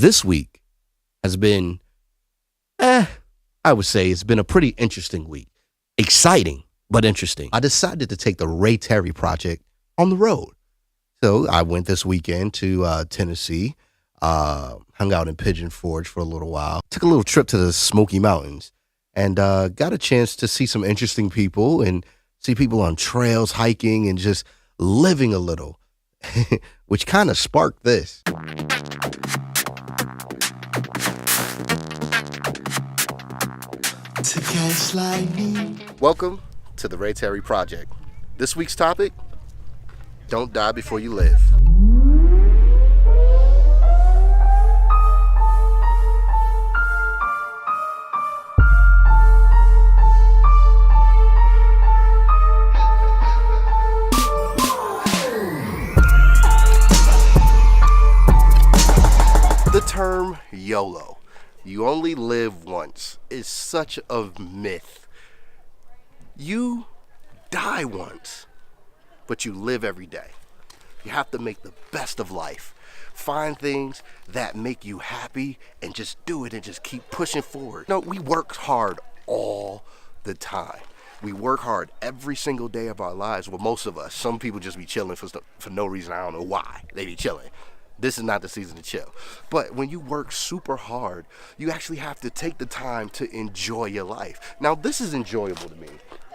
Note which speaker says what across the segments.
Speaker 1: This week has been, I would say it's been a pretty interesting week. Exciting, but interesting. I decided to take the Ray Terry Project on the road. So I went this weekend to Tennessee, hung out in Pigeon Forge for a little while, took a little trip to the Smoky Mountains, and got a chance to see some interesting people and see people on trails, hiking, and just living a little, which kind of sparked this. Welcome to the Ray Terry Project. This week's topic, don't die before you live. The term YOLO, you only live once, is such a myth. You die once, but you live every day. You have to make the best of life. Find things that make you happy and just do it and just keep pushing forward. No, we work hard all the time. We work hard every single day of our lives. Well, most of us. Some people just be chilling for no reason. I don't know why they be chilling. This is not the season to chill. But when you work super hard, you actually have to take the time to enjoy your life. Now, this is enjoyable to me.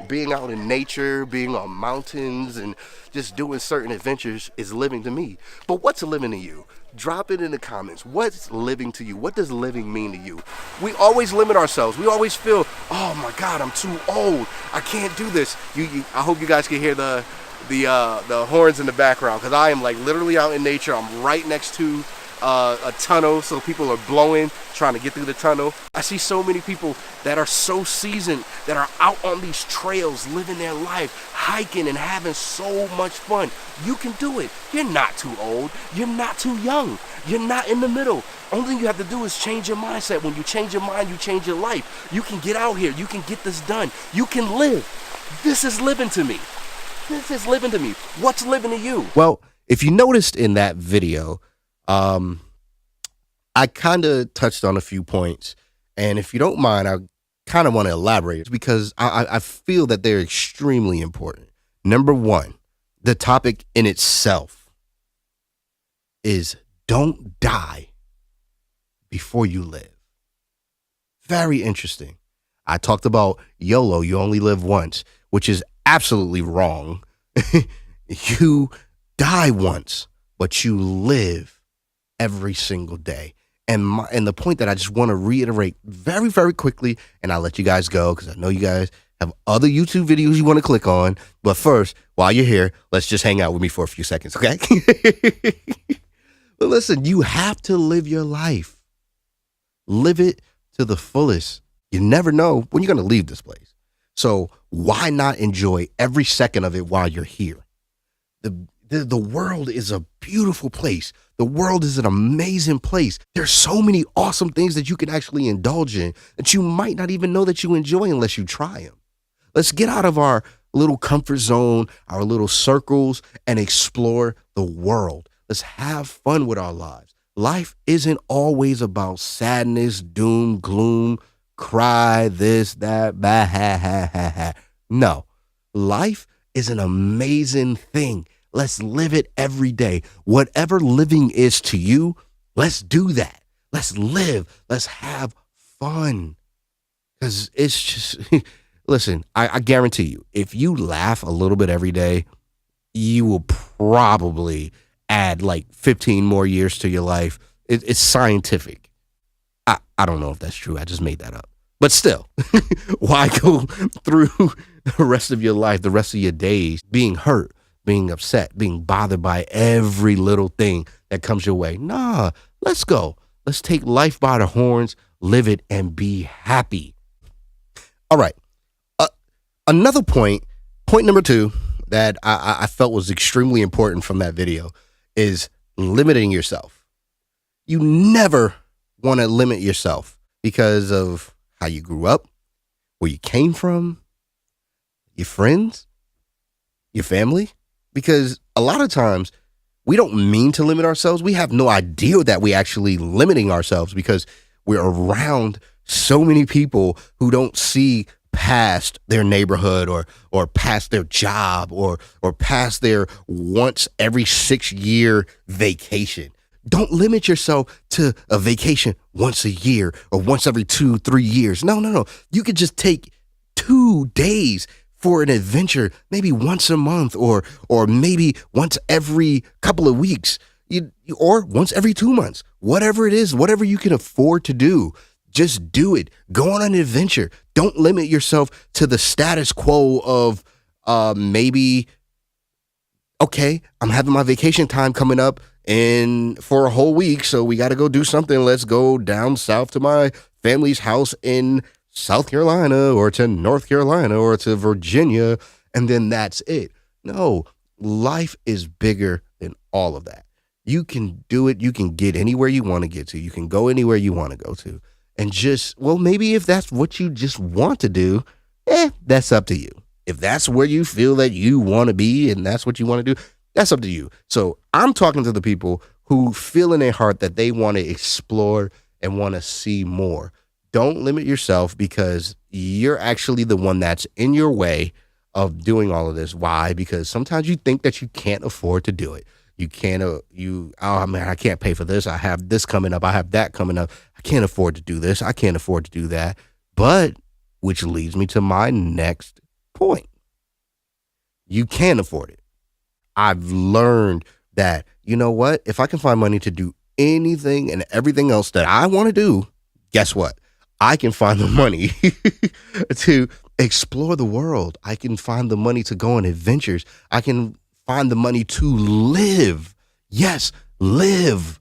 Speaker 1: Being out in nature, being on mountains, and just doing certain adventures is living to me. But what's living to you? Drop it in the comments. What's living to you? What does living mean to you? We always limit ourselves. We always feel, oh my God, I'm too old. I can't do this. I hope you guys can hear the horns in the background, because I am like literally out in nature. I'm right next to a tunnel, so people are blowing, trying to get through the tunnel. I see so many people that are so seasoned, that are out on these trails, living their life, hiking and having so much fun. You can do it. You're not too old. You're not too young. You're not in the middle. Only thing you have to do is change your mindset. When you change your mind, you change your life. You can get out here. You can get this done. You can live. This is living to me. This is living to me. What's living to you? Well, if you noticed in that video, I kind of touched on a few points. And if you don't mind, I kind of want to elaborate because I feel that they're extremely important. Number one, the topic in itself is don't die before you live. Very interesting. I talked about YOLO, you only live once, which is absolutely wrong. You die once, but you live every single day. And the point that I just want to reiterate very, very quickly, and I'll let you guys go because I know you guys have other YouTube videos you want to click on. But first, while you're here, let's just hang out with me for a few seconds, okay? But listen, you have to live your life. Live it to the fullest. You never know when you're going to leave this place. So why not enjoy every second of it while you're here? The world is a beautiful place. The world is an amazing place. There's so many awesome things that you can actually indulge in that you might not even know that you enjoy unless you try them. Let's get out of our little comfort zone, our little circles, and explore the world. Let's have fun with our lives. Life isn't always about sadness, doom, gloom, cry, this, that, bah, ha, ha, ha, ha. No, life is an amazing thing. Let's live it every day. Whatever living is to you, let's do that. Let's live. Let's have fun. Because it's just, listen, I guarantee you, if you laugh a little bit every day, you will probably add like 15 more years to your life. It's scientific. I don't know if that's true. I just made that up. But still, why go through the rest of your life, the rest of your days, being hurt, being upset, being bothered by every little thing that comes your way? Nah, let's go. Let's take life by the horns, live it, and be happy. All right. Another point number 2 that I felt was extremely important from that video is limiting yourself. You never want to limit yourself because of how you grew up, where you came from, your friends, your family. Because a lot of times we don't mean to limit ourselves. We have no idea that we actually limiting ourselves because we're around so many people who don't see past their neighborhood or past their job or past their once every 6 year vacation. Don't limit yourself to a vacation once a year or once every 2-3 years. No. You could just take 2 days for an adventure, maybe once a month or maybe once every couple of weeks, or once every 2 months. Whatever it is, whatever you can afford to do, just do it. Go on an adventure. Don't limit yourself to the status quo of maybe, okay, I'm having my vacation time coming up and for a whole week, so we got to go do something. Let's go down south to my family's house in South Carolina or to North Carolina or to Virginia, and then that's it. No, life is bigger than all of that. You can do it. You can get anywhere you want to get to. You can go anywhere you want to go to. And just, well, maybe if that's what you just want to do, that's up to you. If that's where you feel that you want to be and that's what you want to do, that's up to you. So I'm talking to the people who feel in their heart that they want to explore and want to see more. Don't limit yourself because you're actually the one that's in your way of doing all of this. Why? Because sometimes you think that you can't afford to do it. You can't, oh man, I can't pay for this. I have this coming up. I have that coming up. I can't afford to do this. I can't afford to do that. But, which leads me to my next point. You can afford it. I've learned that, you know what? If I can find money to do anything and everything else that I want to do, guess what? I can find the money to explore the world. I can find the money to go on adventures. I can find the money to live. Yes, live.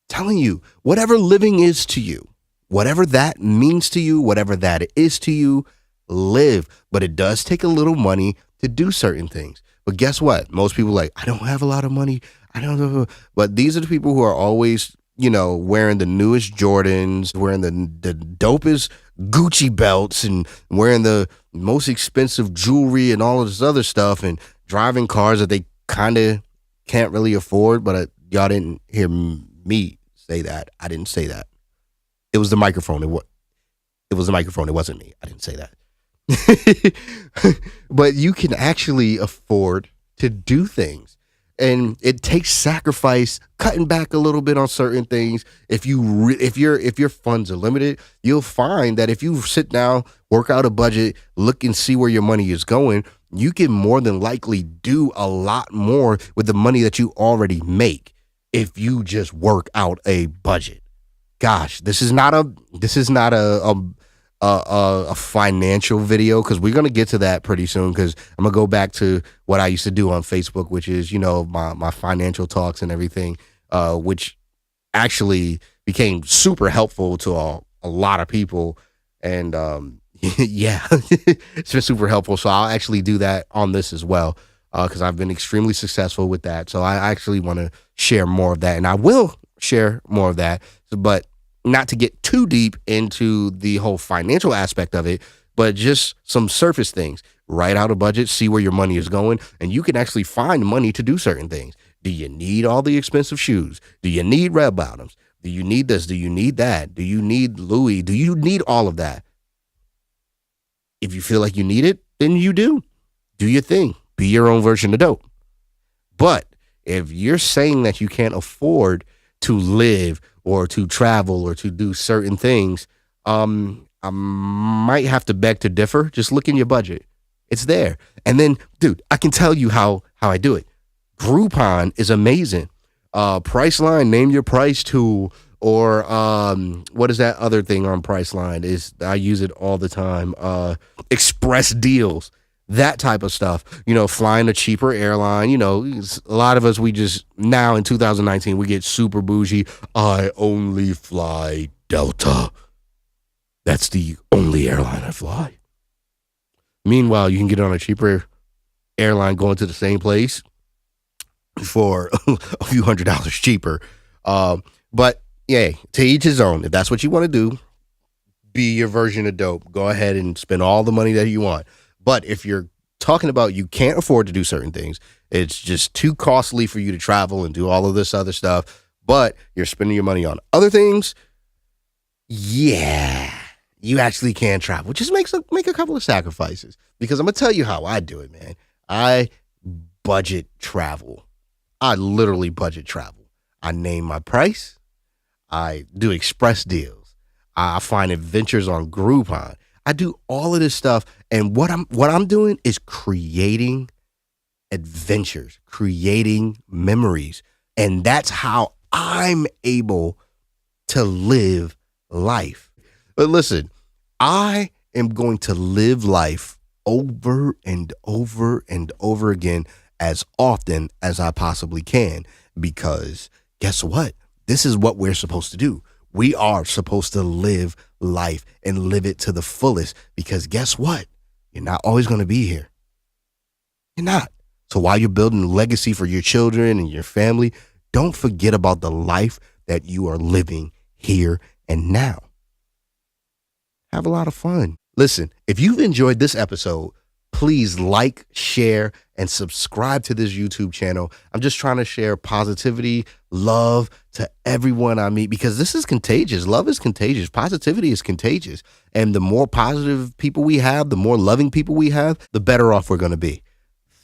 Speaker 1: Telling you, whatever living is to you, whatever that means to you, whatever that is to you, live. But it does take a little money to do certain things. But guess what? Most people are like, I don't have a lot of money. I don't know. But these are the people who are always, wearing the newest Jordans, wearing the dopest Gucci belts and wearing the most expensive jewelry and all of this other stuff and driving cars that they kind of can't really afford. But y'all didn't hear me say that. I didn't say that. It was the microphone. It was the microphone. It wasn't me. I didn't say that. But you can actually afford to do things. And it takes sacrifice, cutting back a little bit on certain things. If your funds are limited, you'll find that if you sit down, work out a budget, look and see where your money is going, you can more than likely do a lot more with the money that you already make if you just work out a budget. Gosh, this is not a financial video because we're going to get to that pretty soon because I'm going to go back to what I used to do on Facebook, which is, my financial talks and everything, which actually became super helpful to a lot of people. And yeah, it's been super helpful. So I'll actually do that on this as well because I've been extremely successful with that. So I actually want to share more of that, and I will share more of that, but not to get too deep into the whole financial aspect of it, but just some surface things. Write out a budget, see where your money is going, and you can actually find money to do certain things. Do you need all the expensive shoes? Do you need red bottoms? Do you need this? Do you need that? Do you need Louis? Do you need all of that? If you feel like you need it, then you do. Do your thing. Be your own version of dope. But if you're saying that you can't afford to live or to travel or to do certain things, I might have to beg to differ. Just look in your budget. It's there. And then, dude, I can tell you how I do it. Groupon is amazing. Priceline, name your price tool, or what is that other thing on Priceline? I use it all the time. Express deals. That type of stuff, flying a cheaper airline, a lot of us, we just now in 2019, we get super bougie. I only fly Delta. That's the only airline I fly. Meanwhile, you can get on a cheaper airline going to the same place for a few $100s cheaper. But yeah, to each his own. If that's what you want to do, be your version of dope. Go ahead and spend all the money that you want. But if you're talking about you can't afford to do certain things. It's just too costly for you to travel and do all of this other stuff, but you're spending your money on other things. Yeah, you actually can travel. Just make a couple of sacrifices, because I'm going to tell you how I do it, man. I budget travel. I literally budget travel. I name my price. I do express deals. I find adventures on Groupon. I do all of this stuff, and what I'm doing is creating adventures, creating memories, and that's how I'm able to live life. But listen, I am going to live life over and over and over again as often as I possibly can, because guess what? This is what we're supposed to do. We are supposed to live life and live it to the fullest, because guess what? You're not always going to be here. You're not. So while you're building a legacy for your children and your family, don't forget about the life that you are living here and now. Have a lot of fun. Listen, if you've enjoyed this episode, please like, share, and subscribe to this YouTube channel. I'm just trying to share positivity, love to everyone I meet, because this is contagious. Love is contagious. Positivity is contagious. And the more positive people we have, the more loving people we have, the better off we're going to be.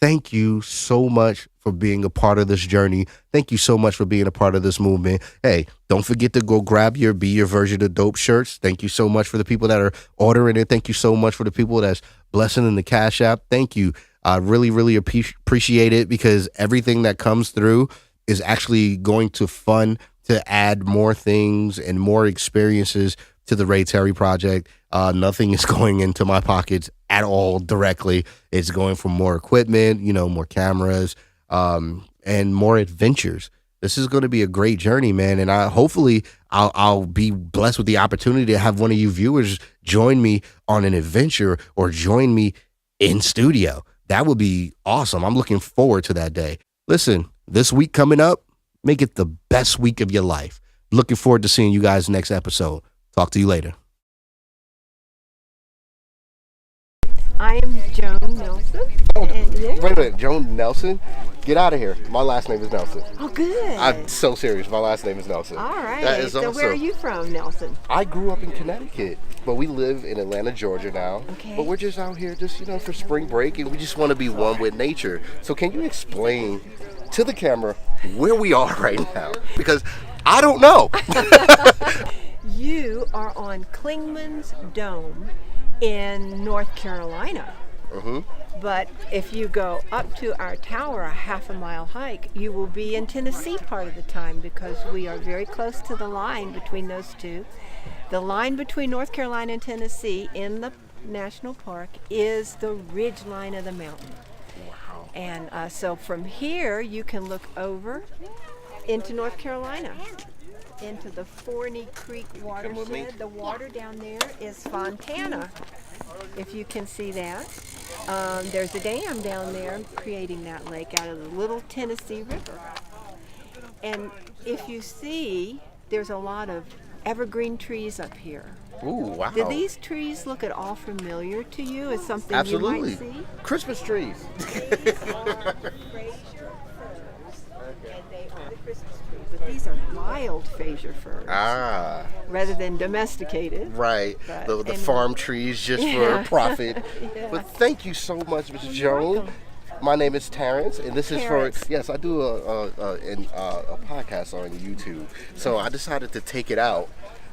Speaker 1: Thank you so much for being a part of this journey. Thank you so much for being a part of this movement. Hey, don't forget to go grab your Be Your Version of Dope shirts. Thank you so much for the people that are ordering it. Thank you so much for the people that's blessing in the Cash App. Thank you. I really, really appreciate it, because everything that comes through is actually going to fund to add more things and more experiences to the Ray Terry Project. Nothing is going into my pockets at all directly. It's going for more equipment, more cameras, and more adventures. This is going to be a great journey, man. And hopefully I'll be blessed with the opportunity to have one of you viewers join me on an adventure or join me in studio. That would be awesome. I'm looking forward to that day. Listen, this week coming up, make it the best week of your life. Looking forward to seeing you guys next episode. Talk to you later.
Speaker 2: I am Joan Nelson.
Speaker 1: Wait a minute, Joan Nelson? Get out of here. My last name is Nelson.
Speaker 2: Oh, good.
Speaker 1: I'm so serious. My last name is Nelson.
Speaker 2: All right.
Speaker 1: That is
Speaker 2: so
Speaker 1: awesome.
Speaker 2: Where are you from, Nelson?
Speaker 1: I grew up in Connecticut, but we live in Atlanta, Georgia now.
Speaker 2: Okay.
Speaker 1: But we're just out here just, for spring break, and we just want to be one with nature. So can you explain to the camera where we are right now? Because I don't know.
Speaker 2: You are on Clingman's Dome in North Carolina.
Speaker 1: Mm-hmm.
Speaker 2: But if you go up to our tower, a half-a-mile hike, you will be in Tennessee part of the time, because we are very close to the line between those two. The line between North Carolina and Tennessee in the national park is the ridge line of the mountain.
Speaker 1: Wow.
Speaker 2: And so from here, you can look over into North Carolina, into the Forney Creek watershed. The water down there is Fontana, if you can see that. There's a dam down there creating that lake out of the Little Tennessee River. And if you see, there's a lot of evergreen trees up here.
Speaker 1: Ooh, wow.
Speaker 2: Do these trees look at all familiar to you? As something
Speaker 1: Absolutely.
Speaker 2: you might see?
Speaker 1: Christmas trees.
Speaker 2: These are Fraser firs, and they are Christmas trees. But these are wild Fraser firs, rather than domesticated.
Speaker 1: Right.
Speaker 2: But
Speaker 1: The farm trees just for profit.
Speaker 2: Yeah.
Speaker 1: But thank you so much, Mrs. Joan. My name is Terrence, and this
Speaker 2: Terrence.
Speaker 1: is for, yes, I do a podcast on YouTube. So I decided to take it out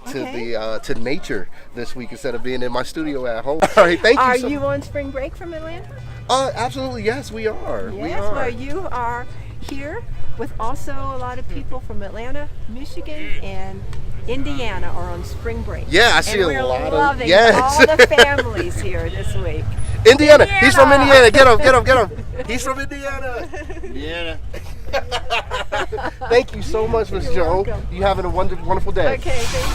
Speaker 1: to nature this week instead of being in my studio at home. All right, thank you.
Speaker 2: Are you on spring break from Atlanta?
Speaker 1: Absolutely, yes, we are.
Speaker 2: Yes, well, you are here with also a lot of people from Atlanta, Michigan, and Indiana are on spring break.
Speaker 1: Yeah, I see
Speaker 2: and
Speaker 1: a lot of
Speaker 2: loving all the families here this week.
Speaker 1: Indiana. He's from Indiana. Get him. He's from Indiana.
Speaker 3: Indiana.
Speaker 1: Thank you so much, Miss Joan.
Speaker 2: welcome.
Speaker 1: You having a wonderful day.
Speaker 2: Okay, thank you.